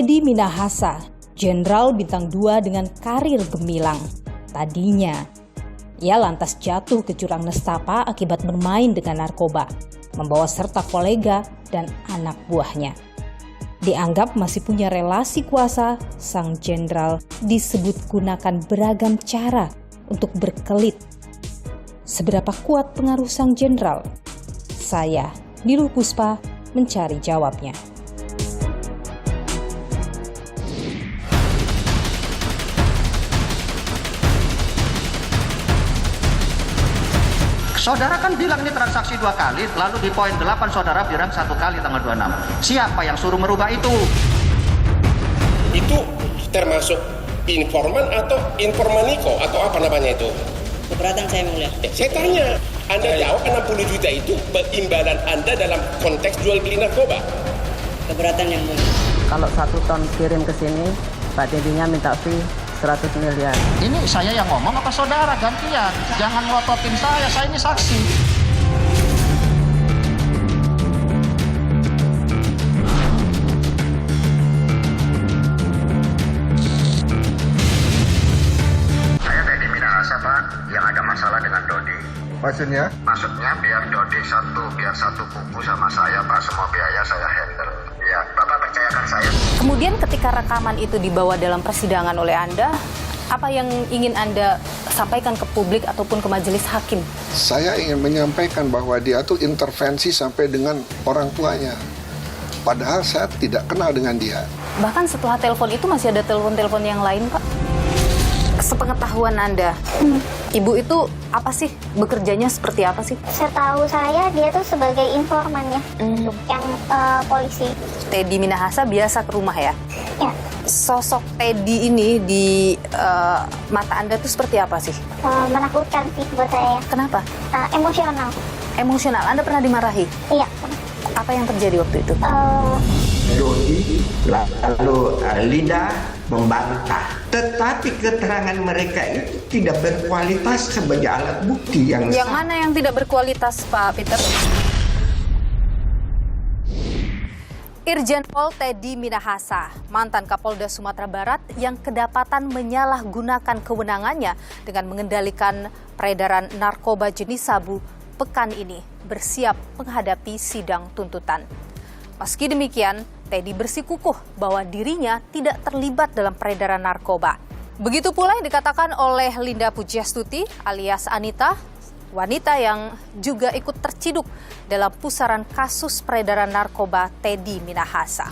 Teddy Minahasa, Jenderal Bintang 2 dengan karir gemilang. Tadinya, ia lantas jatuh ke jurang nestapa akibat bermain dengan narkoba, membawa serta kolega dan anak buahnya. Dianggap masih punya relasi kuasa, sang jenderal disebut gunakan beragam cara untuk berkelit. Seberapa kuat pengaruh sang jenderal? Saya, Niluh Puspa, mencari jawabnya. Saudara kan bilang ini transaksi 2 kali, lalu di poin 8 saudara bilang 1 kali tanggal 26. Siapa yang suruh merubah itu? Itu termasuk informan atau informaniko atau apa namanya itu? Keberatan saya mulia. Saya tanya, Anda jawab 60 juta itu imbalan Anda dalam konteks jual beli narkoba? Keberatan yang mulia. Kalau 1 ton kirim ke sini, Pak Teddy-nya minta fee 100 miliar. Ini saya yang ngomong apa saudara gantian? Jangan ngototin saya ini saksi. Saya Teddy Minahasa, Pak, yang ada masalah dengan Dodi. Maksudnya? Maksudnya biar Dodi biar satu kuku sama saya, Pak, semua biaya saya handle. Ya, Bapak percayakan saya. Kemudian ketika rekaman itu dibawa dalam persidangan oleh Anda, apa yang ingin Anda sampaikan ke publik ataupun ke majelis hakim? Saya ingin menyampaikan bahwa dia tuh intervensi sampai dengan orang tuanya. Padahal saya tidak kenal dengan dia. Bahkan setelah telepon itu masih ada telepon-telepon yang lain, Pak. Sepengetahuan Anda, Ibu itu apa sih? Bekerjanya seperti apa sih? Setahu saya dia tuh sebagai informannya untuk yang polisi. Teddy Minahasa biasa ke rumah ya? Ya. Sosok Teddy ini di mata Anda tuh seperti apa sih? Menakutkan sih buat saya. Kenapa? Emosional. Emosional. Anda pernah dimarahi? Iya. Apa yang terjadi waktu itu? Dodi lalu Linda membantah, tetapi keterangan mereka itu tidak berkualitas sebagai alat bukti yang mana yang tidak berkualitas, Pak Peter? Irjen Pol Teddy Minahasa, mantan Kapolda Sumatera Barat yang kedapatan menyalahgunakan kewenangannya dengan mengendalikan peredaran narkoba jenis sabu, pekan ini bersiap menghadapi sidang tuntutan. Meski demikian, Teddy bersikukuh bahwa dirinya tidak terlibat dalam peredaran narkoba. Begitu pula yang dikatakan oleh Linda Pujastuti alias Anita, wanita yang juga ikut terciduk dalam pusaran kasus peredaran narkoba Teddy Minahasa.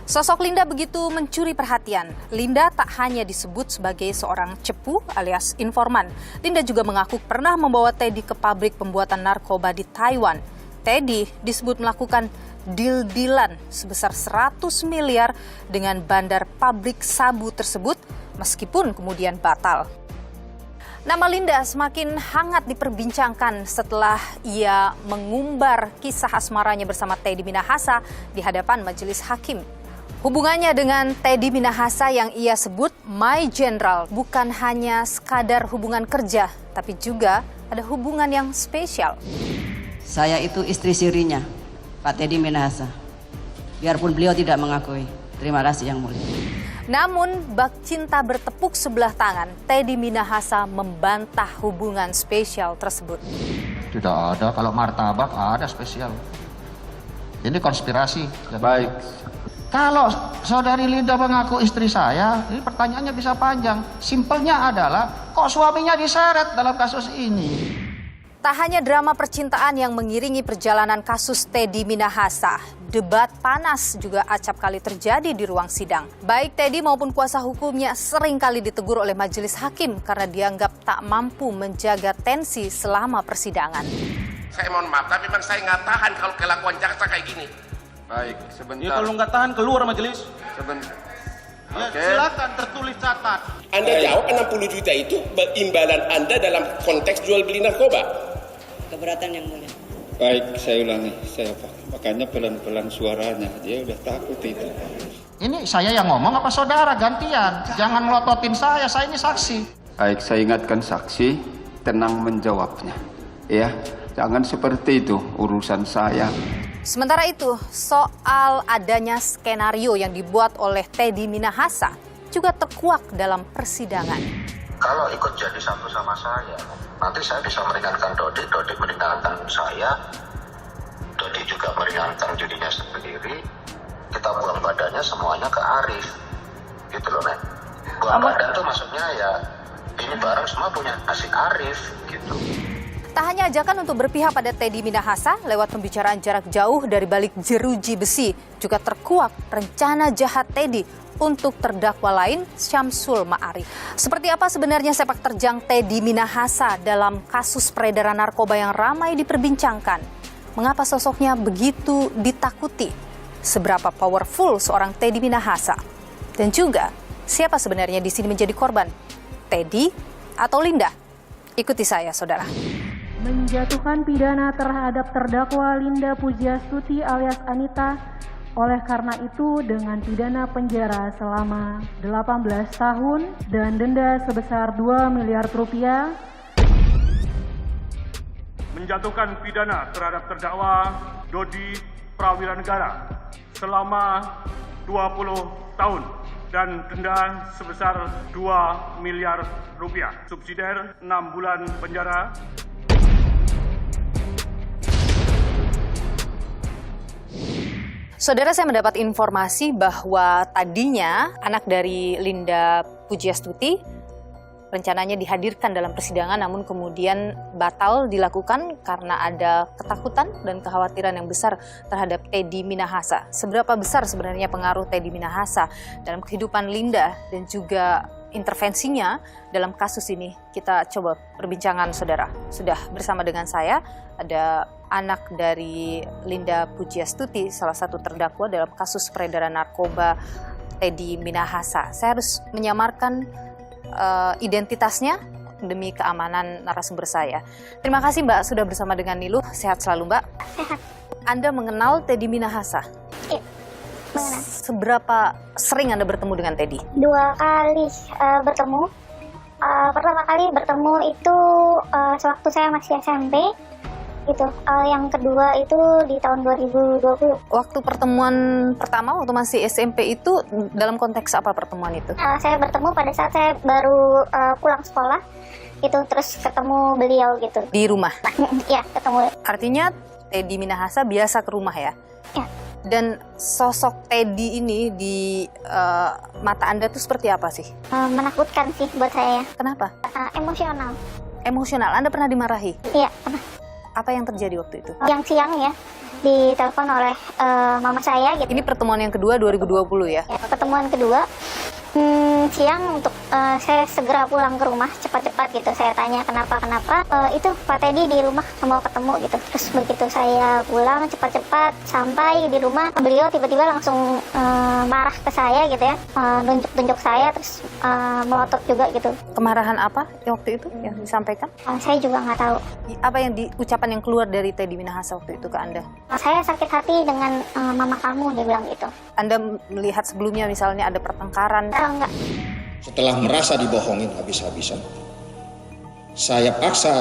Sosok Linda begitu mencuri perhatian. Linda tak hanya disebut sebagai seorang cepu alias informan. Linda juga mengaku pernah membawa Teddy ke pabrik pembuatan narkoba di Taiwan. Teddy disebut melakukan deal-dealan sebesar 100 miliar dengan bandar pabrik sabu tersebut meskipun kemudian batal. Nama Linda semakin hangat diperbincangkan setelah ia mengumbar kisah asmaranya bersama Teddy Minahasa di hadapan majelis hakim. Hubungannya dengan Teddy Minahasa yang ia sebut My General bukan hanya sekadar hubungan kerja, tapi juga ada hubungan yang spesial. Saya itu istri sirinya, Pak Teddy Minahasa. Biarpun beliau tidak mengakui. Terima kasih yang mulia. Namun, bak cinta bertepuk sebelah tangan, Teddy Minahasa membantah hubungan spesial tersebut. Tidak ada, kalau martabak ada spesial. Ini konspirasi. Baik. Kalau saudari Linda mengaku istri saya, ini pertanyaannya bisa panjang. Simpelnya adalah, kok suaminya diseret dalam kasus ini? Tak hanya drama percintaan yang mengiringi perjalanan kasus Teddy Minahasa, debat panas juga acap kali terjadi di ruang sidang. Baik Teddy maupun kuasa hukumnya sering kali ditegur oleh majelis hakim karena dianggap tak mampu menjaga tensi selama persidangan. Saya mohon maaf, tapi memang saya nggak tahan kalau kelakuan jaksa kayak gini. Baik, sebentar. Ya kalau nggak tahan keluar majelis. Sebentar. Ya, Oke. silakan tertulis catat. Anda jawab 60 juta itu imbalan Anda dalam konteks jual beli narkoba? Keberatan yang mulia. Baik, saya ulangi. Makanya pelan-pelan suaranya. Dia udah takut itu. Ini saya yang ngomong apa saudara gantian? Jangan melototin saya ini saksi. Baik, saya ingatkan saksi, tenang menjawabnya. Ya, jangan seperti itu urusan saya. Sementara itu, soal adanya skenario yang dibuat oleh Teddy Minahasa juga terkuak dalam persidangan. Kalau ikut jadi satu sama saya, nanti saya bisa meringankan Dodi meringankan saya, Dodi juga meringankan dirinya sendiri, kita buang badannya semuanya ke Arif, gitu loh, Nek. Buang badan tuh maksudnya ya, ini barang semua punya si Arif, gitu. Tak hanya ajakan untuk berpihak pada Teddy Minahasa lewat pembicaraan jarak jauh dari balik jeruji besi, juga terkuak rencana jahat Teddy untuk terdakwa lain, Syamsul Ma'arif. Seperti apa sebenarnya sepak terjang Teddy Minahasa dalam kasus peredaran narkoba yang ramai diperbincangkan? Mengapa sosoknya begitu ditakuti? Seberapa powerful seorang Teddy Minahasa? Dan juga, siapa sebenarnya di sini menjadi korban? Teddy atau Linda? Ikuti saya, saudara. Menjatuhkan pidana terhadap terdakwa Linda Pujiastuti alias Anita, oleh karena itu dengan pidana penjara selama 18 tahun dan denda sebesar 2 miliar rupiah. Menjatuhkan pidana terhadap terdakwa Dodi Prawiranegara selama 20 tahun dan denda sebesar 2 miliar rupiah. Subsidiar 6 bulan penjara. Saudara, saya mendapat informasi bahwa tadinya anak dari Linda Pujiastuti rencananya dihadirkan dalam persidangan, namun kemudian batal dilakukan karena ada ketakutan dan kekhawatiran yang besar terhadap Teddy Minahasa. Seberapa besar sebenarnya pengaruh Teddy Minahasa dalam kehidupan Linda dan juga intervensinya dalam kasus ini? Kita coba perbincangan, saudara. Sudah bersama dengan saya ada anak dari Linda Pujiastuti, salah satu terdakwa dalam kasus peredaran narkoba Teddy Minahasa. Saya harus menyamarkan identitasnya demi keamanan narasumber saya. Terima kasih Mbak sudah bersama dengan Niluh. Sehat selalu Mbak. Sehat. Anda mengenal Teddy Minahasa? Iya, mengenal. Seberapa sering Anda bertemu dengan Teddy? 2 kali bertemu. Pertama kali bertemu itu sewaktu saya masih SMP. Gitu. Yang kedua itu di tahun 2020. Waktu pertemuan pertama waktu masih SMP itu dalam konteks apa pertemuan itu? Saya bertemu pada saat saya baru pulang sekolah gitu, terus ketemu beliau gitu. Di rumah? Iya, ketemu. Artinya Teddy Minahasa biasa ke rumah ya? Ya. Dan sosok Teddy ini di mata Anda tuh seperti apa sih? Menakutkan sih buat saya. Kenapa? Emosional. Emosional? Anda pernah dimarahi? Iya, pernah. Apa yang terjadi waktu itu? Yang siang ya, ditelepon oleh mama saya gitu. Ini pertemuan yang kedua 2020 ya? Ya, pertemuan kedua siang untuk saya segera pulang ke rumah cepat-cepat gitu. Saya tanya kenapa itu Pak Teddy di rumah mau ketemu gitu. Terus begitu saya pulang cepat-cepat sampai di rumah, beliau tiba-tiba langsung marah ke saya gitu ya, nunjuk-nunjuk saya, terus melotot juga gitu. Kemarahan apa waktu itu yang disampaikan? Saya juga nggak tahu. Apa yang ucapan yang keluar dari Teddy Minahasa waktu itu ke Anda? Saya sakit hati dengan mama kamu, dia bilang gitu. Anda melihat sebelumnya misalnya ada pertengkaran? Enggak. Setelah merasa dibohongin habis-habisan, saya paksa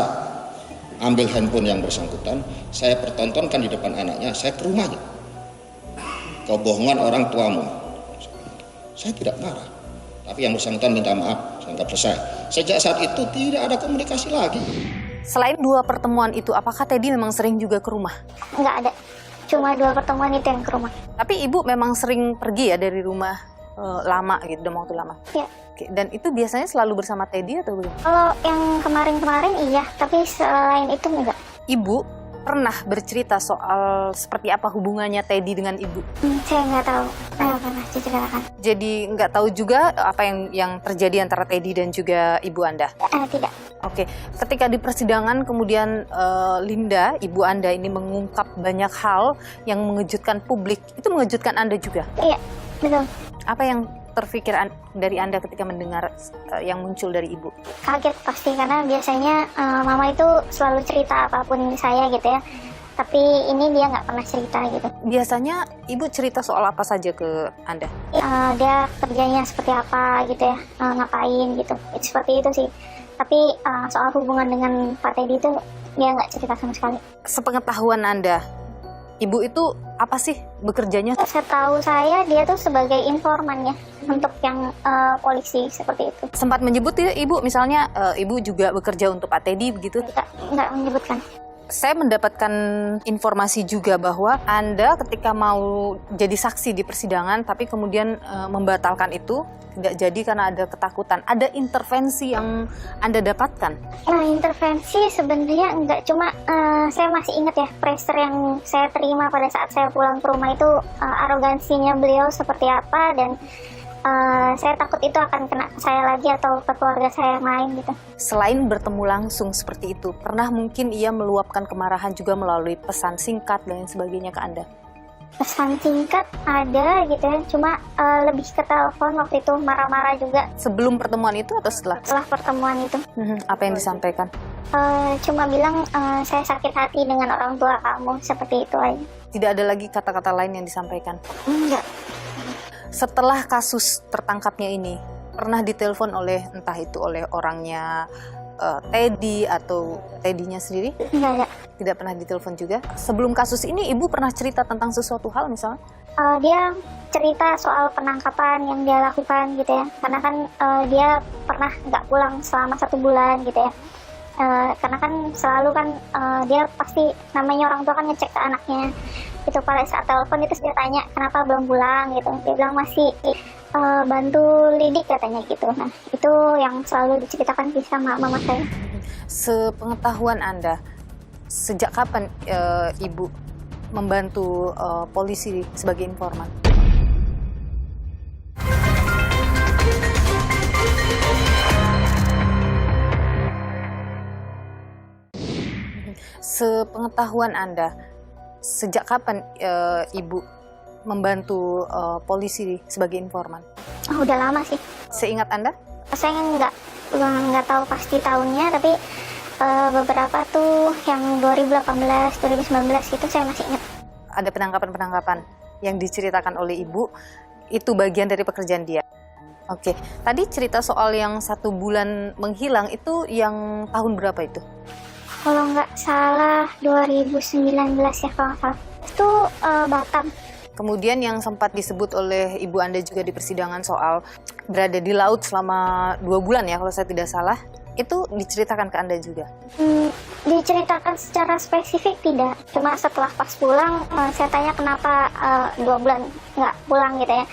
ambil handphone yang bersangkutan, saya pertontonkan di depan anaknya, saya ke rumahnya. Kebohongan orang tuamu. Saya tidak marah, tapi yang bersangkutan minta maaf, saya anggap selesai. Sejak saat itu tidak ada komunikasi lagi. Selain 2 pertemuan itu, apakah Teddy memang sering juga ke rumah? Enggak ada, cuma 2 pertemuan itu yang ke rumah. Tapi ibu memang sering pergi ya dari rumah lama gitu, dalam waktu lama? Iya. Dan itu biasanya selalu bersama Teddy atau belum? Kalau yang kemarin-kemarin iya, tapi selain itu enggak. Ibu pernah bercerita soal seperti apa hubungannya Teddy dengan ibu? Saya nggak tahu, saya pernah diceritakan. Jadi nggak tahu juga apa yang terjadi antara Teddy dan juga ibu Anda? Tidak. Oke, ketika di persidangan kemudian Linda, ibu Anda ini mengungkap banyak hal yang mengejutkan publik, itu mengejutkan Anda juga? Iya, betul. Apa yang terpikir dari Anda ketika mendengar yang muncul dari ibu? Kaget pasti, karena biasanya mama itu selalu cerita apapun saya gitu ya. Tapi ini dia nggak pernah cerita gitu. Biasanya ibu cerita soal apa saja ke Anda? Dia kerjanya seperti apa gitu ya, ngapain gitu. Seperti itu sih. Tapi soal hubungan dengan Pak Teddy itu dia nggak cerita sama sekali. Sepengetahuan Anda, Ibu itu apa sih bekerjanya? Setahu saya dia tuh sebagai informan ya untuk yang polisi seperti itu. Sempat menyebut tidak Ibu, misalnya Ibu juga bekerja untuk Pak Teddy begitu? Enggak menyebutkan. Saya mendapatkan informasi juga bahwa Anda ketika mau jadi saksi di persidangan tapi kemudian membatalkan itu, tidak jadi karena ada ketakutan. Ada intervensi yang Anda dapatkan? Nah, intervensi sebenarnya enggak, cuma saya masih ingat ya pressure yang saya terima pada saat saya pulang ke rumah itu, arogansinya beliau seperti apa, dan saya takut itu akan kena ke saya lagi atau ke keluarga saya yang lain gitu. Selain bertemu langsung seperti itu, pernah mungkin ia meluapkan kemarahan juga melalui pesan singkat dan sebagainya ke Anda? Pesan singkat ada gitu ya, cuma lebih ke telepon waktu itu, marah-marah juga. Sebelum pertemuan itu atau setelah? Setelah pertemuan itu. Apa yang disampaikan? Cuma bilang saya sakit hati dengan orang tua kamu, seperti itu aja. Tidak ada lagi kata-kata lain yang disampaikan? Enggak. Setelah kasus tertangkapnya ini, pernah ditelepon oleh entah itu oleh orangnya Teddy atau Teddy-nya sendiri? Enggak. Tidak pernah ditelepon juga? Sebelum kasus ini, Ibu pernah cerita tentang sesuatu hal misalnya? Dia cerita soal penangkapan yang dia lakukan gitu ya. Karena kan dia pernah nggak pulang selama 1 bulan gitu ya. Karena kan selalu kan dia pasti namanya orang tua kan ngecek ke anaknya. Itu pada saat telepon itu dia tanya kenapa belum pulang gitu. Dia bilang masih bantu lidik katanya gitu. Nah itu yang selalu diceritakan sama mama saya. Sepengetahuan Anda, sejak kapan Ibu membantu polisi sebagai informan? Sepengetahuan Anda, sejak kapan Ibu membantu polisi sebagai informan? Udah lama sih. Seingat Anda? Saya nggak tahu pasti tahunnya, tapi beberapa tuh yang 2018, 2019 itu saya masih ingat. Ada penangkapan-penangkapan yang diceritakan oleh Ibu, itu bagian dari pekerjaan dia. Oke, tadi cerita soal yang 1 bulan menghilang itu yang tahun berapa itu? Kalau nggak salah 2019 ya kalau nggak salah. Itu Batam. Kemudian yang sempat disebut oleh Ibu Anda juga di persidangan soal berada di laut selama 2 bulan ya kalau saya tidak salah, itu diceritakan ke Anda juga? Diceritakan secara spesifik tidak, cuma setelah pas pulang saya tanya kenapa 2 bulan nggak pulang gitu ya.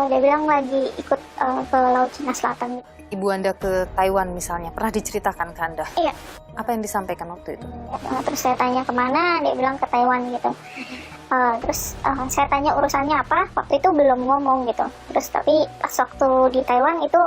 Dia bilang lagi ikut ke Laut Cina Selatan. Ibu Anda ke Taiwan misalnya, pernah diceritakan ke Anda? Iya. Apa yang disampaikan waktu itu? Terus saya tanya kemana, dia bilang ke Taiwan gitu. Terus saya tanya urusannya apa, waktu itu belum ngomong gitu. Terus tapi pas waktu di Taiwan itu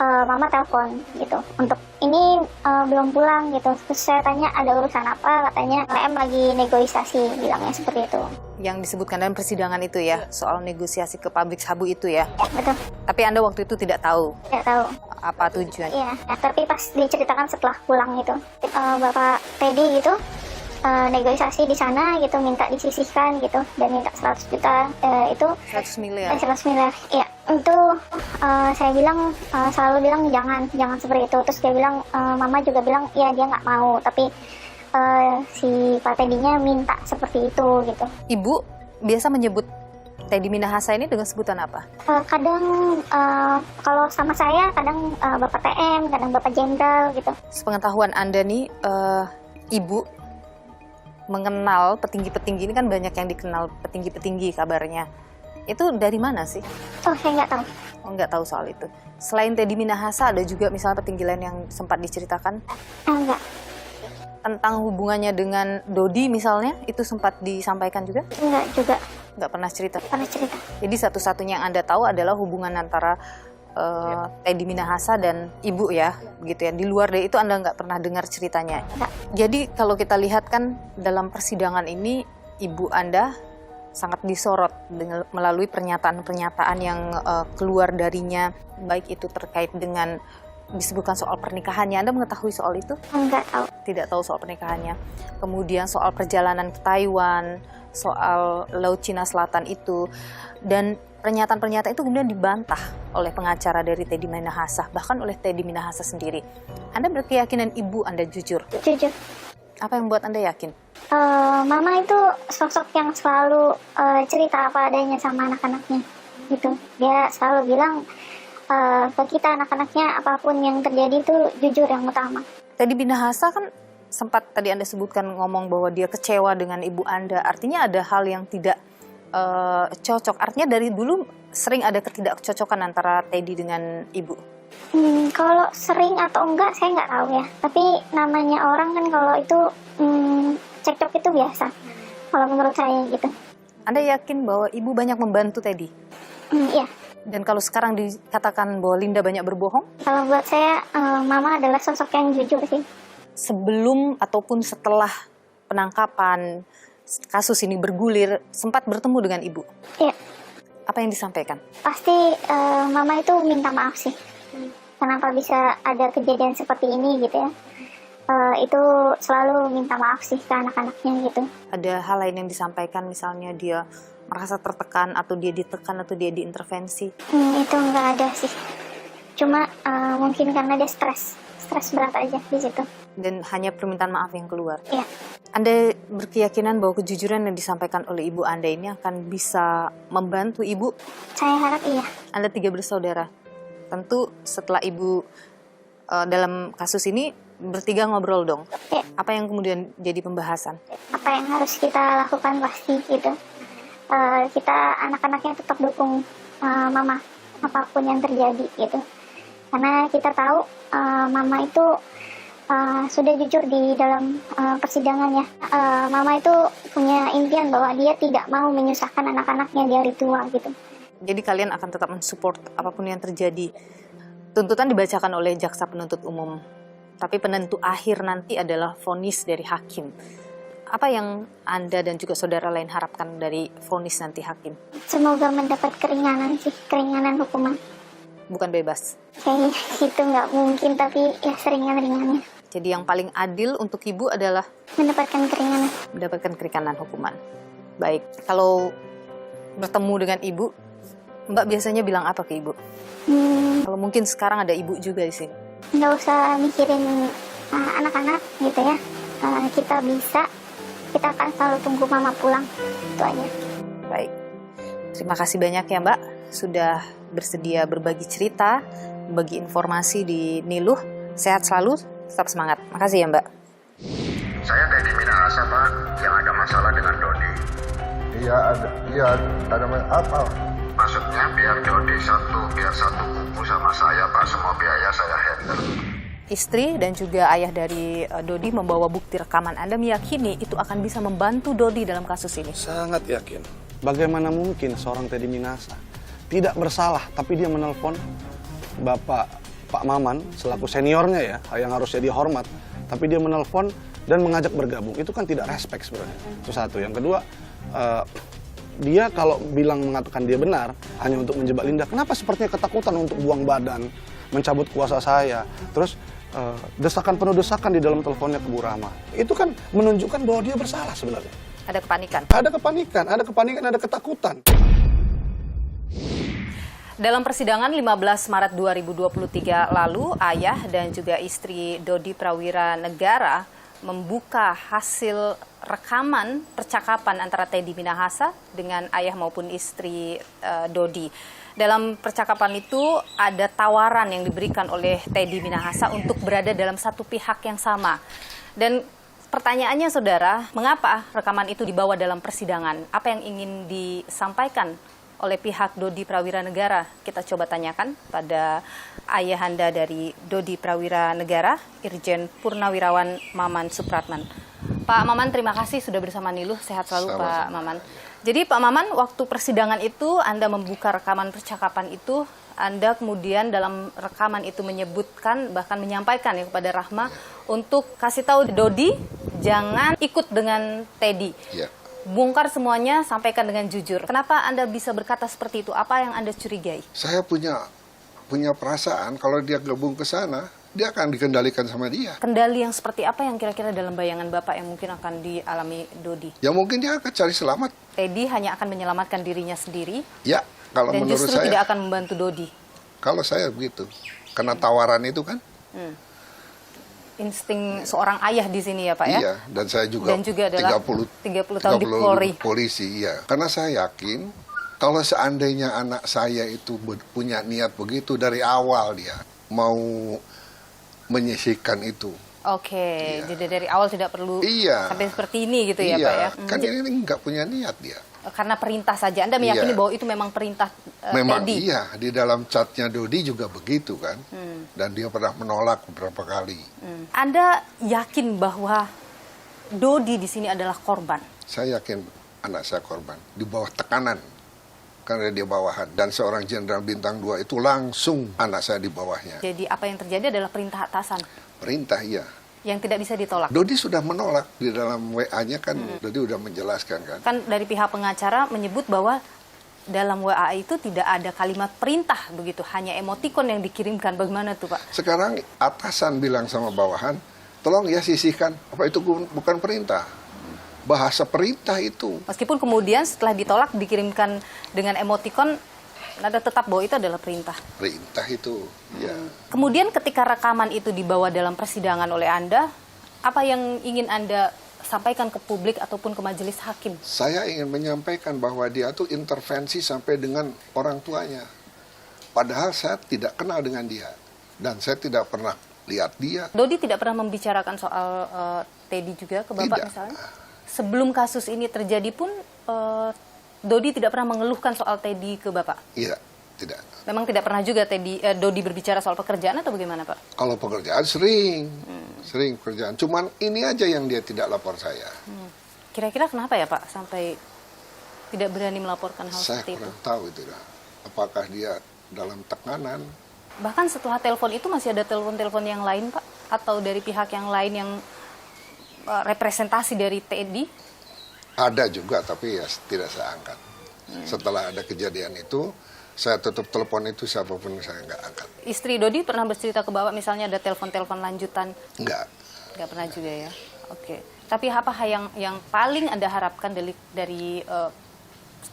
mama telepon gitu untuk ini belum pulang gitu. Terus saya tanya ada urusan apa, katanya LM lagi negosiasi, bilangnya seperti itu. Yang disebutkan dalam persidangan itu ya, soal negosiasi ke pabrik sabu itu ya? Betul. Tapi Anda waktu itu tidak tahu? Tidak tahu. Apa tujuan? Iya, tapi pas diceritakan setelah pulang gitu, Bapak Teddy gitu negosiasi di sana gitu, minta disisihkan gitu dan minta 100 juta itu 100 miliar. 100 miliar. Iya, itu saya bilang selalu bilang jangan seperti itu. Terus dia bilang mama juga bilang ya dia nggak mau, tapi si Pak Teddy-nya minta seperti itu gitu. Ibu biasa menyebut Teddy Minahasa ini dengan sebutan apa? Kadang kalau sama saya kadang Bapak TM, kadang Bapak Jenderal gitu. Sepengetahuan Anda nih, Ibu mengenal petinggi-petinggi ini kan banyak yang dikenal petinggi-petinggi kabarnya. Itu dari mana sih? Oh, saya nggak tahu. Oh, nggak tahu soal itu. Selain Teddy Minahasa, ada juga misalnya petinggi lain yang sempat diceritakan? Enggak. Tentang hubungannya dengan Dodi misalnya, itu sempat disampaikan juga? Enggak juga. Nggak pernah cerita? Pernah cerita. Jadi satu-satunya yang Anda tahu adalah hubungan antara Teddy Minahasa dan Ibu ya, begitu ya. Di luar dari itu Anda nggak pernah dengar ceritanya. Enggak. Jadi kalau kita lihat kan dalam persidangan ini Ibu Anda sangat disorot dengan melalui pernyataan-pernyataan yang keluar darinya, baik itu terkait dengan disebutkan soal pernikahannya. Anda mengetahui soal itu? Enggak tahu. Tidak tahu soal pernikahannya. Kemudian soal perjalanan ke Taiwan, soal Laut Cina Selatan itu, dan pernyataan-pernyataan itu kemudian dibantah oleh pengacara dari Teddy Minahasa, bahkan oleh Teddy Minahasa sendiri. Anda berkeyakinan Ibu Anda jujur? Jujur. Apa yang membuat Anda yakin? Mama itu sosok yang selalu cerita apa adanya sama anak-anaknya gitu. Dia selalu bilang ke kita anak-anaknya apapun yang terjadi itu jujur yang utama. Teddy Minahasa kan sempat tadi Anda sebutkan ngomong bahwa dia kecewa dengan ibu Anda. Artinya ada hal yang tidak cocok. Artinya dari dulu sering ada ketidakcocokan antara Teddy dengan ibu. Kalau sering atau enggak saya nggak tahu ya. Tapi namanya orang kan kalau itu cekcok itu biasa. Kalau menurut saya gitu. Anda yakin bahwa ibu banyak membantu Teddy? Iya. Dan kalau sekarang dikatakan bahwa Linda banyak berbohong? Kalau buat saya, Mama adalah sosok yang jujur sih. Sebelum ataupun setelah penangkapan, kasus ini bergulir, sempat bertemu dengan ibu? Iya. Apa yang disampaikan? Pasti Mama itu minta maaf sih. Kenapa bisa ada kejadian seperti ini gitu ya. Itu selalu minta maaf sih ke anak-anaknya gitu. Ada hal lain yang disampaikan, misalnya dia merasa tertekan atau dia ditekan atau dia diintervensi? Itu nggak ada sih. Cuma mungkin karena dia stres berat aja di situ. Dan hanya permintaan maaf yang keluar? Iya. Anda berkeyakinan bahwa kejujuran yang disampaikan oleh ibu Anda ini akan bisa membantu ibu? Saya harap iya. Anda 3 bersaudara. Tentu setelah ibu dalam kasus ini bertiga ngobrol dong. Iya. Apa yang kemudian jadi pembahasan? Apa yang harus kita lakukan pasti gitu. Kita anak-anaknya tetap dukung Mama apapun yang terjadi gitu. Karena kita tahu Mama itu sudah jujur di dalam persidangannya. Mama itu punya impian bahwa dia tidak mau menyusahkan anak-anaknya di hari tua gitu. Jadi kalian akan tetap mensupport apapun yang terjadi. Tuntutan dibacakan oleh jaksa penuntut umum. Tapi penentu akhir nanti adalah vonis dari hakim. Apa yang Anda dan juga saudara lain harapkan dari vonis nanti hakim? Semoga mendapat keringanan sih, keringanan hukuman. Bukan bebas? Kayaknya itu nggak mungkin, tapi ya seringan-ringannya. Jadi yang paling adil untuk ibu adalah? Mendapatkan keringanan. Mendapatkan keringanan hukuman. Baik, kalau bertemu dengan ibu, Mbak biasanya bilang apa ke ibu? Kalau mungkin sekarang ada ibu juga di sini. Nggak usah mikirin anak-anak gitu ya. Kita akan selalu tunggu Mama pulang. Itu aja. Baik. Terima kasih banyak ya Mbak. Sudah bersedia berbagi cerita, berbagi informasi di Niluh. Sehat selalu, tetap semangat. Makasih ya Mbak. Saya Teddy Minahasa, Pak, yang ada masalah dengan Dodi. Iya, ada apa? Maksudnya biar Dodi biar satu buku sama saya, Pak. Semua biaya saya handle. Istri dan juga ayah dari Dodi membawa bukti rekaman. Anda meyakini itu akan bisa membantu Dodi dalam kasus ini? Sangat yakin. Bagaimana mungkin seorang Teddy Minahasa tidak bersalah, tapi dia menelpon Pak Maman selaku seniornya ya, yang harusnya dia hormat, tapi dia menelpon dan mengajak bergabung. Itu kan tidak respect sebenarnya. Itu satu. Yang kedua, dia kalau mengatakan dia benar hanya untuk menjebak Linda, kenapa sepertinya ketakutan untuk buang badan, mencabut kuasa saya, terus desakan penuh desakan di dalam teleponnya ke Bu Rahma. Itu kan menunjukkan bahwa dia bersalah sebenarnya. Ada kepanikan. Ada ketakutan. Dalam persidangan 15 Maret 2023 lalu, ayah dan juga istri Dodi Prawira Negara membuka hasil rekaman percakapan antara Teddy Minahasa dengan ayah maupun istri Dodi. Dalam percakapan itu ada tawaran yang diberikan oleh Teddy Minahasa untuk berada dalam satu pihak yang sama. Dan pertanyaannya saudara, mengapa rekaman itu dibawa dalam persidangan? Apa yang ingin disampaikan oleh pihak Dodi Prawira Negara? Kita coba tanyakan pada ayahanda dari Dodi Prawira Negara, Irjen Purnawirawan Maman Supratman. Pak Maman, terima kasih sudah bersama Niluh. Sehat selalu Pak Maman. Jadi Pak Maman, waktu persidangan itu Anda membuka rekaman percakapan itu, Anda kemudian dalam rekaman itu menyebutkan, bahkan menyampaikan ya kepada Rahma untuk kasih tahu Dodi jangan ikut dengan Teddy. Ya. Bongkar semuanya, sampaikan dengan jujur. Kenapa Anda bisa berkata seperti itu? Apa yang Anda curigai? Saya punya perasaan kalau dia gabung ke sana, dia akan dikendalikan sama dia. Kendali yang seperti apa yang kira-kira dalam bayangan Bapak yang mungkin akan dialami Dodi? Ya mungkin dia akan cari selamat. Teddy hanya akan menyelamatkan dirinya sendiri. Ya, kalau dan menurut justru saya. tidak akan membantu Dodi. Kalau saya begitu, karena tawaran itu kan. insting seorang ayah di sini ya Pak ya? Iya, dan saya juga, adalah 30 tahun di Polri. Polisi, iya. Karena saya yakin kalau seandainya anak saya itu punya niat begitu dari awal dia mau menyisihkan itu. Oke, jadi dari awal tidak perlu sampai seperti ini gitu ya Pak ya? Kan ini nggak punya niat dia. Karena perintah saja, Anda meyakini bahwa itu memang perintah memang Teddy? Iya, di dalam chatnya Dodi juga begitu kan. Dan dia pernah menolak beberapa kali. Anda yakin bahwa Dodi di sini adalah korban? Saya yakin anak saya korban, di bawah tekanan. Karena dia bawahan. Dan seorang jenderal bintang 2 itu langsung anak saya di bawahnya. Jadi apa yang terjadi adalah perintah atasan? Perintah, iya. Yang tidak bisa ditolak? Dodi sudah menolak. Di dalam WA-nya kan Dodi sudah menjelaskan kan. Kan dari pihak pengacara menyebut bahwa dalam WA itu tidak ada kalimat perintah begitu. Hanya emotikon yang dikirimkan. Bagaimana tuh Pak? Sekarang atasan bilang sama bawahan, tolong ya sisihkan. Apa itu bukan perintah? Bahasa perintah itu. Meskipun kemudian setelah ditolak dikirimkan dengan emotikon, Anda tetap bahwa itu adalah perintah. Perintah itu, ya. Kemudian ketika rekaman itu dibawa dalam persidangan oleh Anda, apa yang ingin Anda sampaikan ke publik ataupun ke majelis hakim? Saya ingin menyampaikan bahwa dia tuh intervensi sampai dengan orang tuanya. Padahal saya tidak kenal dengan dia. Dan saya tidak pernah lihat dia. Dodi tidak pernah membicarakan soal Teddy juga ke Bapak misalnya? Sebelum kasus ini terjadi pun, Dodi tidak pernah mengeluhkan soal Teddy ke Bapak? Iya, tidak. Memang tidak pernah juga Dodi berbicara soal pekerjaan atau bagaimana Pak? Kalau pekerjaan sering pekerjaan. Cuman ini aja yang dia tidak lapor saya. Kira-kira kenapa ya Pak sampai tidak berani melaporkan hal seperti itu? Saya kurang tahu itu dah. Apakah dia dalam tekanan? Bahkan setelah telepon itu masih ada telepon-telepon yang lain Pak? Atau dari pihak yang lain yang representasi dari Teddy? Ada juga, tapi ya tidak saya angkat. Setelah ada kejadian itu, saya tutup telepon itu, siapapun saya nggak angkat. Istri Dodi pernah bercerita ke Bapak misalnya ada telepon-telepon lanjutan? Enggak. Nggak pernah juga ya? Oke. Tapi apa yang paling Anda harapkan dari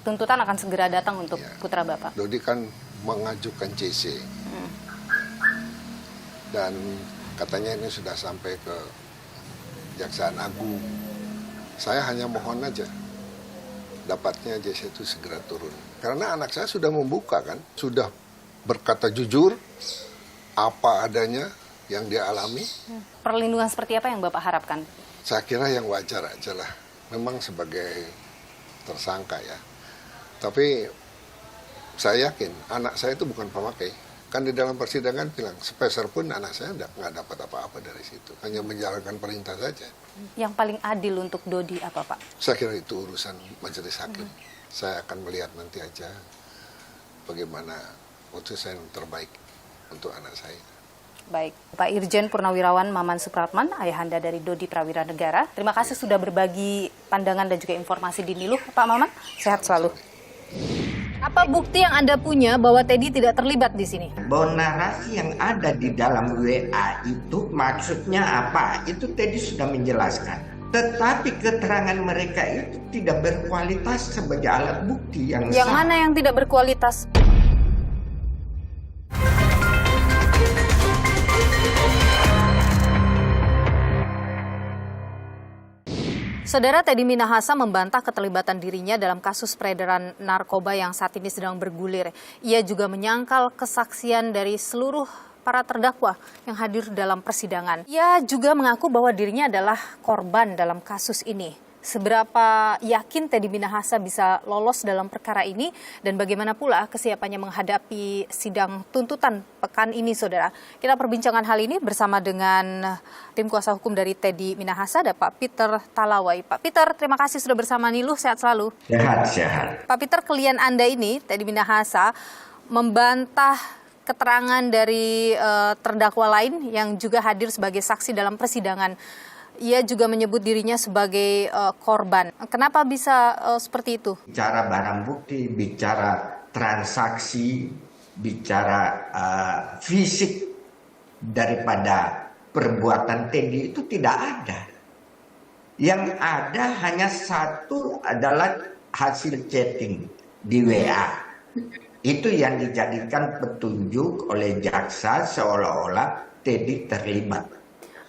tuntutan akan segera datang untuk putra Bapak? Dodi kan mengajukan CC. Dan katanya ini sudah sampai ke Kejaksaan Agung. Saya hanya mohon aja dapatnya JC itu segera turun. Karena anak saya sudah membuka kan, sudah berkata jujur apa adanya yang dia alami. Perlindungan seperti apa yang Bapak harapkan? Saya kira yang wajar aja lah. Memang sebagai tersangka ya. Tapi saya yakin anak saya itu bukan pemakai. Kan di dalam persidangan bilang, sepeser pun anak saya nggak dapat apa-apa dari situ. Hanya menjalankan perintah saja. Yang paling adil untuk Dodi apa Pak? Saya kira itu urusan majelis hakim. Saya akan melihat nanti aja bagaimana putusan yang terbaik untuk anak saya. Baik, Pak Irjen Purnawirawan Maman Supratman, ayahanda dari Dodi Prawira Negara. Terima kasih sudah berbagi pandangan dan juga informasi di Niluh, Pak Maman. Sehat selalu. Apa bukti yang Anda punya bahwa Teddy tidak terlibat di sini? Bahwa narasi yang ada di dalam WA itu maksudnya apa? Itu Teddy sudah menjelaskan. Tetapi keterangan mereka itu tidak berkualitas sebagai alat bukti yang sah. Yang mana yang tidak berkualitas? Saudara, Teddy Minahasa membantah keterlibatan dirinya dalam kasus peredaran narkoba yang saat ini sedang bergulir. Ia juga menyangkal kesaksian dari seluruh para terdakwa yang hadir dalam persidangan. Ia juga mengaku bahwa dirinya adalah korban dalam kasus ini. Seberapa yakin Teddy Minahasa bisa lolos dalam perkara ini dan bagaimana pula kesiapannya menghadapi sidang tuntutan pekan ini, saudara. Kita perbincangkan hal ini bersama dengan tim kuasa hukum dari Teddy Minahasa, ada Pak Peter Talawai. Pak Peter, terima kasih sudah bersama Niluh, sehat selalu. Sehat. Pak Peter, klien Anda ini, Teddy Minahasa, membantah keterangan dari terdakwa lain yang juga hadir sebagai saksi dalam persidangan. Ia juga menyebut dirinya sebagai korban. Kenapa bisa seperti itu? Bicara barang bukti, bicara transaksi, bicara fisik daripada perbuatan Teddy itu tidak ada. Yang ada hanya satu adalah hasil chatting di WA. Itu yang dijadikan petunjuk oleh jaksa seolah-olah Teddy terlibat.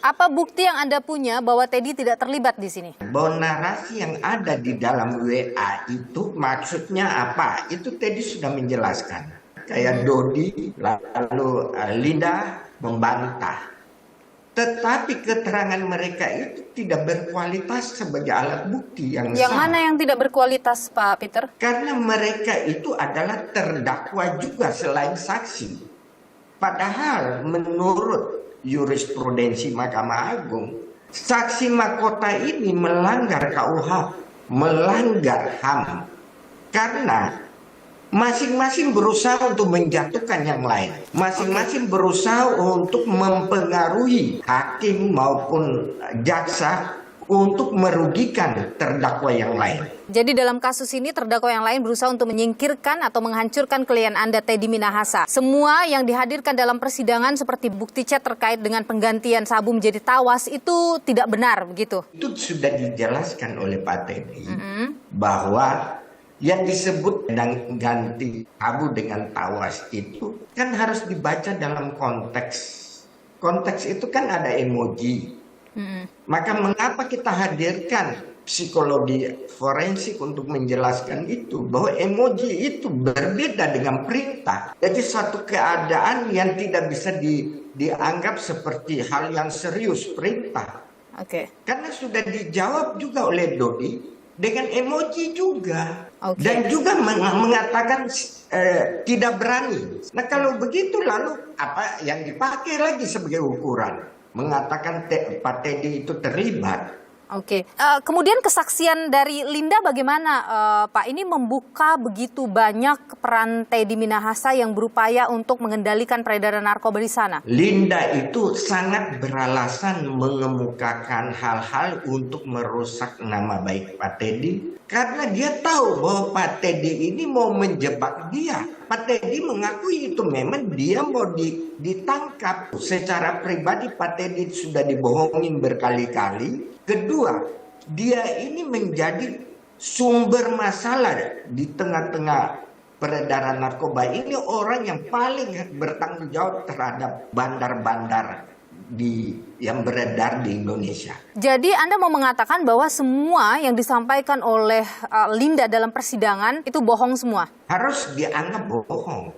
Apa bukti yang Anda punya bahwa Teddy tidak terlibat di sini? Bahwa narasi yang ada di dalam WA itu maksudnya apa? Itu Teddy sudah menjelaskan. Kayak Dodi, lalu Linda membantah. Tetapi keterangan mereka itu tidak berkualitas sebagai alat bukti yang Yang sah. mana yang tidak berkualitas, Pak Peter? Karena mereka itu adalah terdakwa juga selain saksi. Padahal menurut jurisprudensi Mahkamah Agung, saksi mahkota ini melanggar KUH, melanggar HAM. Karena masing-masing berusaha untuk menjatuhkan yang lain. Masing-masing berusaha untuk mempengaruhi hakim maupun jaksa untuk merugikan terdakwa yang lain. Jadi dalam kasus ini terdakwa yang lain berusaha untuk menyingkirkan atau menghancurkan klien Anda, Teddy Minahasa. Semua yang dihadirkan dalam persidangan seperti bukti chat terkait dengan penggantian Sabu menjadi Tawas itu tidak benar, begitu? Itu sudah dijelaskan oleh Pak Teddy bahwa yang disebut ganti Sabu dengan Tawas itu kan harus dibaca dalam konteks. Konteks itu kan ada emoji. Maka mengapa kita hadirkan psikologi forensik untuk menjelaskan itu, bahwa emoji itu berbeda dengan perintah. Jadi suatu keadaan yang tidak bisa dianggap seperti hal yang serius, perintah. Karena sudah dijawab juga oleh Dodi dengan emoji juga. Dan juga mengatakan tidak berani. Nah kalau begitu lalu apa yang dipakai lagi sebagai ukuran? Mengatakan Pak Teddy itu terlibat. Kemudian kesaksian dari Linda bagaimana, Pak? Ini membuka begitu banyak peran Teddy Minahasa yang berupaya untuk mengendalikan peredaran narkoba di sana. Linda itu sangat beralasan mengemukakan hal-hal untuk merusak nama baik Pak Teddy. Karena dia tahu bahwa Pak Teddy ini mau menjebak dia. Pak Teddy mengakui itu memang dia mau ditangkap. Secara pribadi Pak Teddy sudah dibohongin berkali-kali. Kedua, dia ini menjadi sumber masalah di tengah-tengah peredaran narkoba. Ini orang yang paling bertanggung jawab terhadap bandar-bandar yang beredar di Indonesia. Jadi Anda mau mengatakan bahwa semua yang disampaikan oleh Linda dalam persidangan itu bohong semua? Harus dianggap bohong.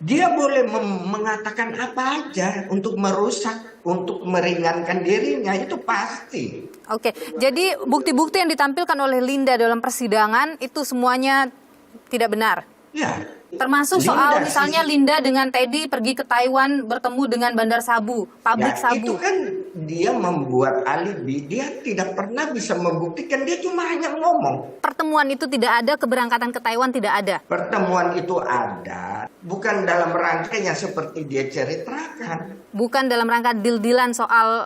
Dia boleh mengatakan apa aja untuk merusak, untuk meringankan dirinya, itu pasti. Jadi bukti-bukti yang ditampilkan oleh Linda dalam persidangan itu semuanya tidak benar? Ya. Termasuk soal misalnya Linda dengan Teddy pergi ke Taiwan bertemu dengan Bandar Sabu, pabrik Sabu. Itu kan dia membuat alibi, dia tidak pernah bisa membuktikan, dia cuma hanya ngomong. Pertemuan itu tidak ada, keberangkatan ke Taiwan tidak ada? Pertemuan itu ada, bukan dalam rangka yang seperti dia ceritakan. Bukan dalam rangka deal-dealan soal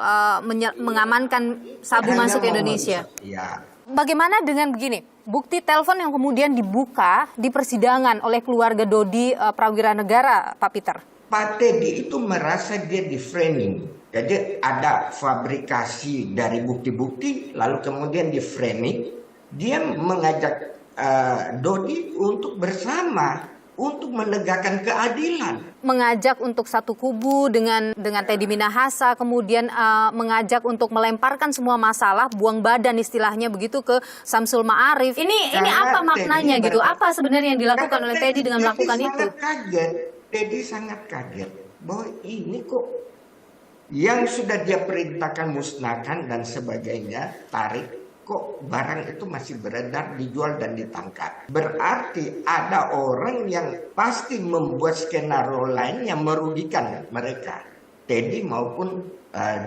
mengamankan Sabu masuk ke Indonesia? Ya. Bagaimana dengan begini, bukti telepon yang kemudian dibuka di persidangan oleh keluarga Dodi Prawiranegara, Pak Peter? Pak Teddy itu merasa dia di framing. Jadi ada fabrikasi dari bukti-bukti, lalu kemudian di framing. Dia mengajak Dodi untuk bersama, untuk menegakkan keadilan. Mengajak untuk satu kubu dengan Teddy Minahasa, kemudian mengajak untuk melemparkan semua masalah, buang badan istilahnya begitu ke Samsul Ma'arif. Ini apa maknanya gitu? Apa sebenarnya yang dilakukan oleh Teddy dengan melakukan itu? Teddy sangat kaget bahwa ini kok yang sudah dia perintahkan musnahkan dan sebagainya, tarik, kok barang itu masih beredar, dijual dan ditangkap. Berarti ada orang yang pasti membuat skenario lain yang merugikan mereka, Teddy maupun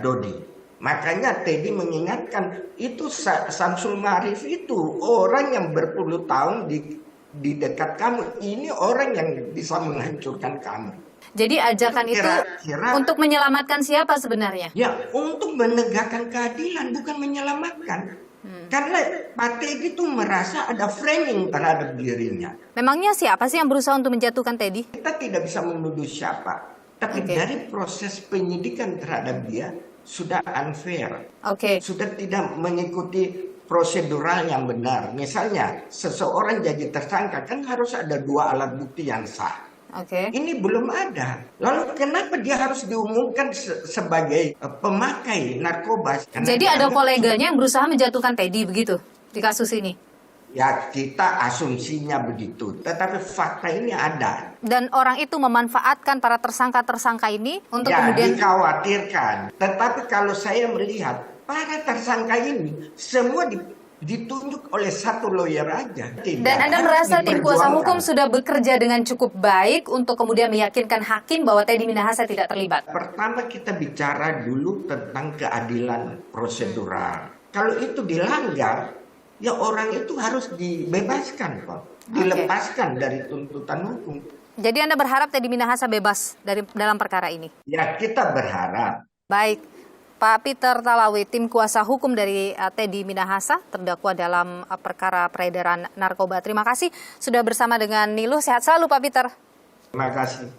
Dodi. Makanya Teddy mengingatkan, itu Samsul Ma'arif itu orang yang berpuluh tahun di dekat kamu. Ini orang yang bisa menghancurkan kamu. Jadi ajakan itu untuk menyelamatkan siapa sebenarnya? Ya, untuk menegakkan keadilan, bukan menyelamatkan. Karena Pak Teddy itu merasa ada framing terhadap dirinya. Memangnya siapa sih yang berusaha untuk menjatuhkan Teddy? Kita tidak bisa menuduh siapa. Tapi dari proses penyidikan terhadap dia sudah unfair. Sudah tidak mengikuti prosedural yang benar. Misalnya seseorang jadi tersangka kan harus ada 2 alat bukti yang sah. Oke. Ini belum ada. Lalu kenapa dia harus diumumkan sebagai pemakai narkoba? Jadi ada koleganya yang berusaha menjatuhkan Teddy begitu di kasus ini? Ya, kita asumsinya begitu. Tetapi fakta ini ada. Dan orang itu memanfaatkan para tersangka-tersangka ini untuk Ya, kemudian... dikhawatirkan. Tetapi kalau saya melihat, para tersangka ini semua ditunjuk oleh satu lawyer aja. Dan Anda merasa tim kuasa hukum sudah bekerja dengan cukup baik untuk kemudian meyakinkan hakim bahwa Teddy Minahasa tidak terlibat? Pertama kita bicara dulu tentang keadilan prosedural. Kalau itu dilanggar, ya orang itu harus dibebaskan kok. Dilepaskan dari tuntutan hukum. Jadi Anda berharap Teddy Minahasa bebas dalam perkara ini? Ya, kita berharap. Baik. Pak Peter Talawi, tim kuasa hukum dari Teddy Minahasa, terdakwa dalam perkara peredaran narkoba. Terima kasih sudah bersama dengan Niluh. Sehat selalu Pak Peter. Terima kasih.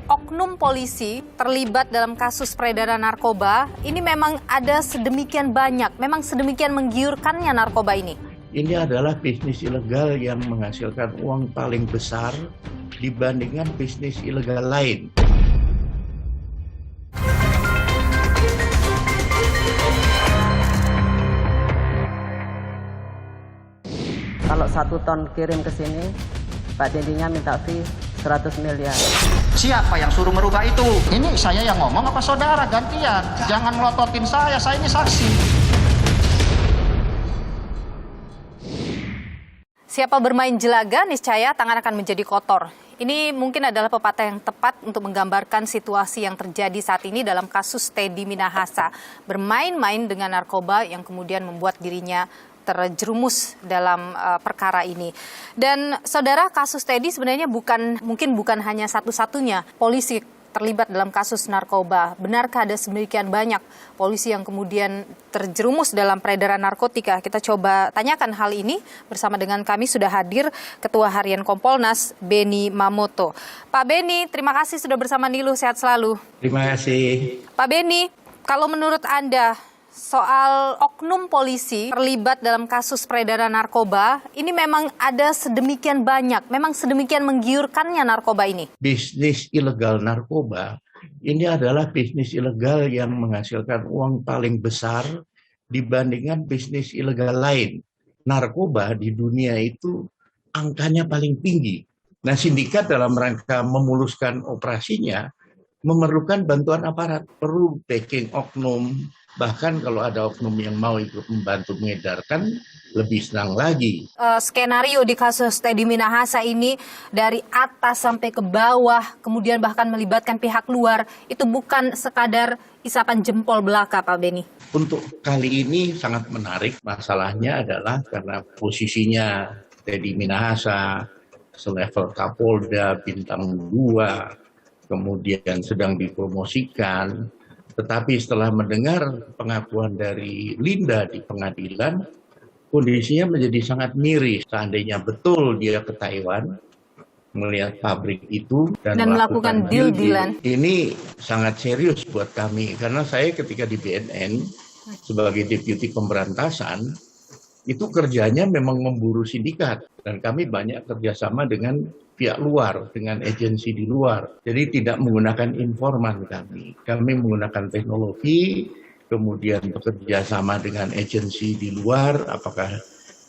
Oknum polisi terlibat dalam kasus peredaran narkoba, ini memang ada sedemikian banyak, memang sedemikian menggiurkannya narkoba ini. Ini adalah bisnis ilegal yang menghasilkan uang paling besar dibandingkan bisnis ilegal lain. Kalau 1 ton kirim ke sini, Pak Teddy-nya minta fee 100 miliar. Siapa yang suruh merubah itu? Ini saya yang ngomong apa saudara gantian? Jangan melototin saya ini saksi. Siapa bermain jelaga, niscaya tangan akan menjadi kotor. Ini mungkin adalah pepatah yang tepat untuk menggambarkan situasi yang terjadi saat ini dalam kasus Teddy Minahasa. Bermain-main dengan narkoba yang kemudian membuat dirinya terjerumus dalam perkara ini. Dan saudara, kasus Teddy sebenarnya mungkin bukan hanya satu-satunya polisi terlibat dalam kasus narkoba. Benarkah ada sedemikian banyak polisi yang kemudian terjerumus dalam peredaran narkotika? Kita coba tanyakan hal ini bersama dengan kami sudah hadir Ketua Harian Kompolnas Beni Mamoto. Pak Beni, terima kasih sudah bersama Niluh, sehat selalu. Terima kasih. Pak Beni, kalau menurut Anda soal oknum polisi terlibat dalam kasus peredaran narkoba, ini memang ada sedemikian banyak, memang sedemikian menggiurkannya narkoba ini? Bisnis ilegal narkoba ini adalah bisnis ilegal yang menghasilkan uang paling besar dibandingkan bisnis ilegal lain. Narkoba di dunia itu angkanya paling tinggi. Nah, sindikat dalam rangka memuluskan operasinya memerlukan bantuan aparat, perlu backing oknum. Bahkan kalau ada oknum yang mau ikut membantu mengedarkan, lebih senang lagi. Skenario di kasus Teddy Minahasa ini dari atas sampai ke bawah, kemudian bahkan melibatkan pihak luar, itu bukan sekadar isapan jempol belaka, Pak Beni. Untuk kali ini sangat menarik, masalahnya adalah karena posisinya Teddy Minahasa, selevel Kapolda, bintang 2, kemudian sedang dipromosikan. Tetapi setelah mendengar pengakuan dari Linda di pengadilan, kondisinya menjadi sangat miris. Seandainya betul dia ke Taiwan, melihat pabrik itu dan melakukan deal-dealan. Ini sangat serius buat kami, karena saya ketika di BNN sebagai Deputi Pemberantasan, itu kerjanya memang memburu sindikat. Dan kami banyak kerjasama dengan pihak luar, dengan agensi di luar. Jadi tidak menggunakan informan kami. Kami menggunakan teknologi, kemudian bekerja sama dengan agensi di luar, apakah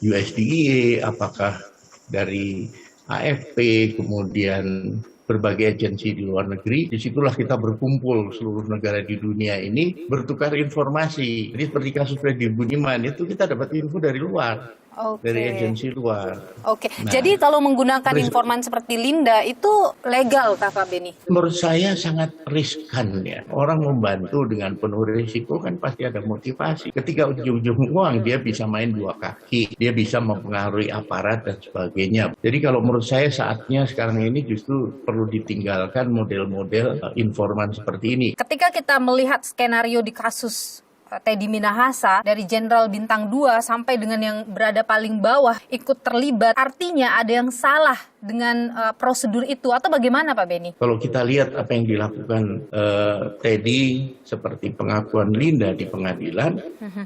USDA, apakah dari AFP, kemudian berbagai agensi di luar negeri. Disitulah kita berkumpul seluruh negara di dunia ini bertukar informasi. Jadi seperti kasus Freddy Budiman itu kita dapat info dari luar. Dari agensi luar. Nah, jadi kalau menggunakan informan seperti Linda itu legal, Pak Beni? Menurut saya sangat riskan ya. Orang membantu dengan penuh risiko kan pasti ada motivasi. Ketika ujung-ujung uang dia bisa main dua kaki, dia bisa mempengaruhi aparat dan sebagainya. Jadi kalau menurut saya saatnya sekarang ini justru perlu ditinggalkan model-model informan seperti ini. Ketika kita melihat skenario di kasus Teddy Minahasa dari Jenderal Bintang 2 sampai dengan yang berada paling bawah ikut terlibat, artinya ada yang salah dengan prosedur itu atau bagaimana Pak Beni? Kalau kita lihat apa yang dilakukan Teddy seperti pengakuan Linda di pengadilan,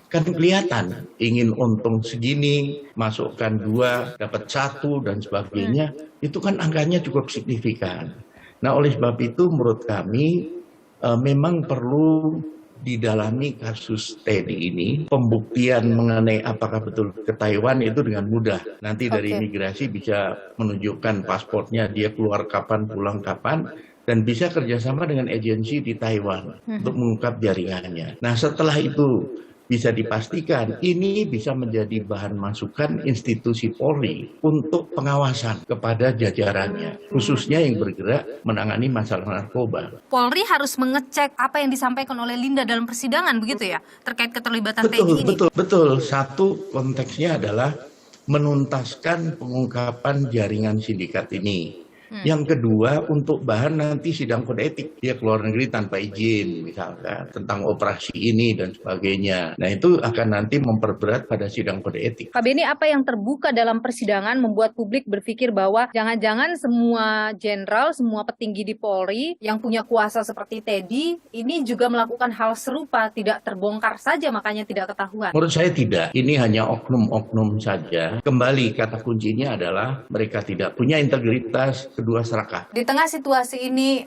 kan kelihatan ingin untung segini, masukkan 2, dapat 1 dan sebagainya, itu kan angkanya cukup signifikan. Nah oleh sebab itu menurut kami memang perlu didalami kasus Teddy ini, pembuktian mengenai apakah betul ke Taiwan itu dengan mudah. Nanti dari imigrasi bisa menunjukkan pasportnya, dia keluar kapan, pulang kapan, dan bisa kerjasama dengan agensi di Taiwan untuk mengungkap jaringannya. Nah setelah itu bisa dipastikan ini bisa menjadi bahan masukan institusi Polri untuk pengawasan kepada jajarannya, khususnya yang bergerak menangani masalah narkoba. Polri harus mengecek apa yang disampaikan oleh Linda dalam persidangan, begitu ya, terkait keterlibatan Teddy ini? Betul. Satu, konteksnya adalah menuntaskan pengungkapan jaringan sindikat ini. Yang kedua, untuk bahan nanti sidang kode etik. Dia keluar negeri tanpa izin, misalkan, tentang operasi ini dan sebagainya. Nah, itu akan nanti memperberat pada sidang kode etik. Pak Beni, apa yang terbuka dalam persidangan membuat publik berpikir bahwa jangan-jangan semua jenderal, semua petinggi di Polri yang punya kuasa seperti Teddy, ini juga melakukan hal serupa, tidak terbongkar saja makanya tidak ketahuan? Menurut saya tidak. Ini hanya oknum-oknum saja. Kembali, kata kuncinya adalah mereka tidak punya integritas, kedua serakah. Di tengah situasi ini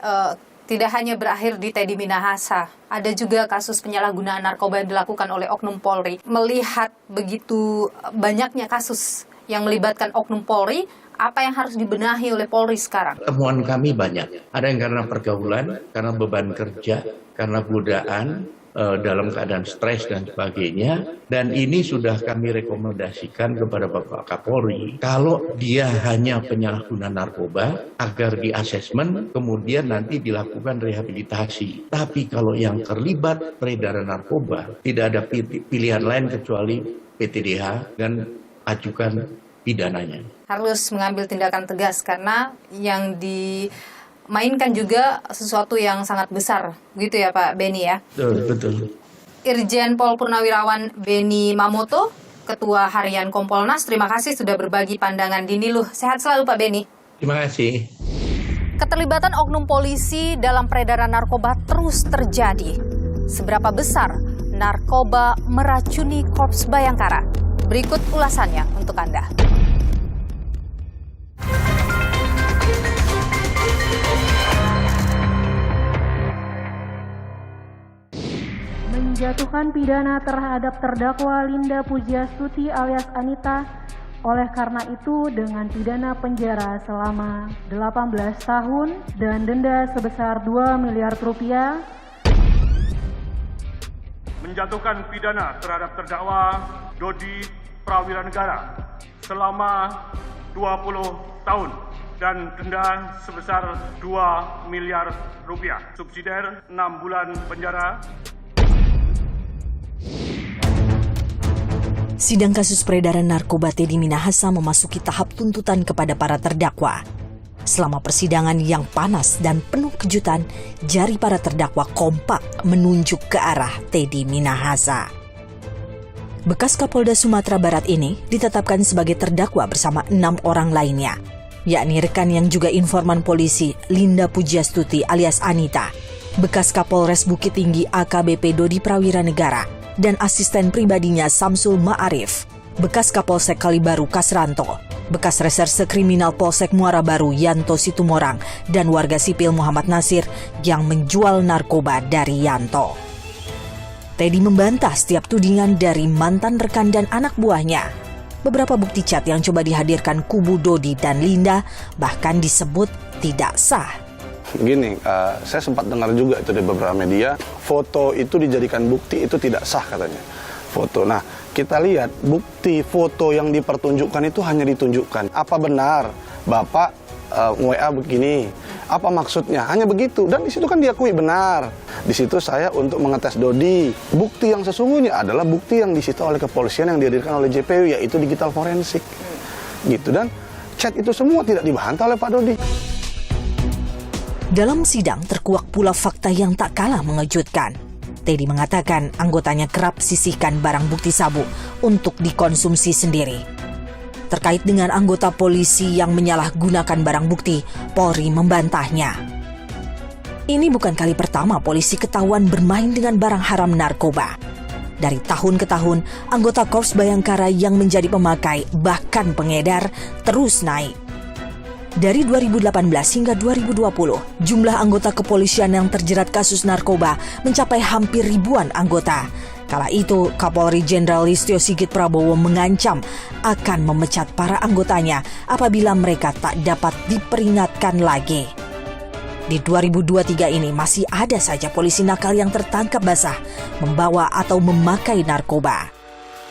tidak hanya berakhir di Teddy Minahasa, ada juga kasus penyalahgunaan narkoba yang dilakukan oleh oknum Polri. Melihat begitu banyaknya kasus yang melibatkan oknum Polri, apa yang harus dibenahi oleh Polri sekarang? Temuan kami banyak. Ada yang karena pergaulan, karena beban kerja, karena godaan, dalam keadaan stres dan sebagainya, dan ini sudah kami rekomendasikan kepada Bapak Kapolri kalau dia hanya penyalahguna narkoba agar di asesmen kemudian nanti dilakukan rehabilitasi. Tapi kalau yang terlibat peredaran narkoba tidak ada pilihan lain kecuali PTDH dan ajukan pidananya. Harus mengambil tindakan tegas karena yang mainkan juga sesuatu yang sangat besar, begitu ya Pak Beni ya? Betul. Irjen Pol Purnawirawan Beni Mamoto, Ketua Harian Kompolnas, terima kasih sudah berbagi pandangan di Niluh. Sehat selalu Pak Beni. Terima kasih. Keterlibatan oknum polisi dalam peredaran narkoba terus terjadi. Seberapa besar narkoba meracuni Korps Bayangkara? Berikut ulasannya untuk Anda. Menjatuhkan pidana terhadap terdakwa Linda Pujiastuti alias Anita, oleh karena itu dengan pidana penjara selama 18 tahun dan denda sebesar 2 miliar rupiah. Menjatuhkan pidana terhadap terdakwa Dodi Prawiranegara selama 20 tahun dan denda sebesar 2 miliar rupiah. Subsidiar 6 bulan penjara. Sidang kasus peredaran narkoba Teddy Minahasa memasuki tahap tuntutan kepada para terdakwa. Selama persidangan yang panas dan penuh kejutan, jari para terdakwa kompak menunjuk ke arah Teddy Minahasa. Bekas Kapolda Sumatera Barat ini ditetapkan sebagai terdakwa bersama 6 orang lainnya, yakni rekan yang juga informan polisi Linda Pujiastuti alias Anita, bekas Kapolres Bukit Tinggi AKBP Dodi Prawiranegara, dan asisten pribadinya Samsul Ma'arif, bekas Kapolsek Kalibaru Kasranto, bekas Reserse Kriminal Polsek Muara Baru Yanto Situmorang, dan warga sipil Muhammad Nasir yang menjual narkoba dari Yanto. Teddy membantah setiap tudingan dari mantan rekan dan anak buahnya. Beberapa bukti chat yang coba dihadirkan kubu Dodi dan Linda bahkan disebut tidak sah. Gini, saya sempat dengar juga itu di beberapa media, foto itu dijadikan bukti itu tidak sah katanya. Foto. Nah, kita lihat bukti foto yang dipertunjukkan itu hanya ditunjukkan. Apa benar Bapak WA begini? Apa maksudnya? Hanya begitu. Dan di situ kan diakui benar. Di situ saya untuk mengetes Dodi. Bukti yang sesungguhnya adalah bukti yang disita oleh kepolisian yang dihadirkan oleh JPU, yaitu digital forensik. Gitu. Dan chat itu semua tidak dibantah oleh Pak Dodi. Dalam sidang terkuak pula fakta yang tak kalah mengejutkan. Teddy mengatakan anggotanya kerap sisihkan barang bukti sabu untuk dikonsumsi sendiri. Terkait dengan anggota polisi yang menyalahgunakan barang bukti, Polri membantahnya. Ini bukan kali pertama polisi ketahuan bermain dengan barang haram narkoba. Dari tahun ke tahun, anggota Korps Bayangkara yang menjadi pemakai bahkan pengedar terus naik. Dari 2018 hingga 2020, jumlah anggota kepolisian yang terjerat kasus narkoba mencapai hampir ribuan anggota. Kala itu, Kapolri Jenderal Listio Sigit Prabowo mengancam akan memecat para anggotanya apabila mereka tak dapat diperingatkan lagi. Di 2023 ini masih ada saja polisi nakal yang tertangkap basah membawa atau memakai narkoba.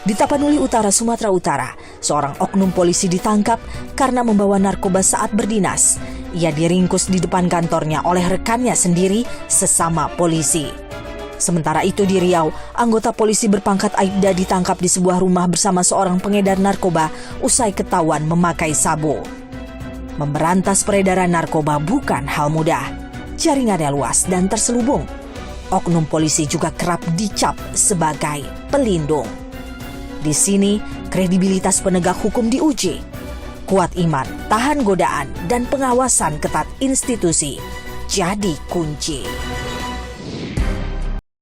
Di Tapanuli Utara, Sumatera Utara, seorang oknum polisi ditangkap karena membawa narkoba saat berdinas. Ia diringkus di depan kantornya oleh rekannya sendiri sesama polisi. Sementara itu di Riau, anggota polisi berpangkat Aibda ditangkap di sebuah rumah bersama seorang pengedar narkoba usai ketahuan memakai sabu. Memberantas peredaran narkoba bukan hal mudah. Jaringannya luas dan terselubung. Oknum polisi juga kerap dicap sebagai pelindung. Di sini, kredibilitas penegak hukum diuji. Kuat iman, tahan godaan, dan pengawasan ketat institusi jadi kunci.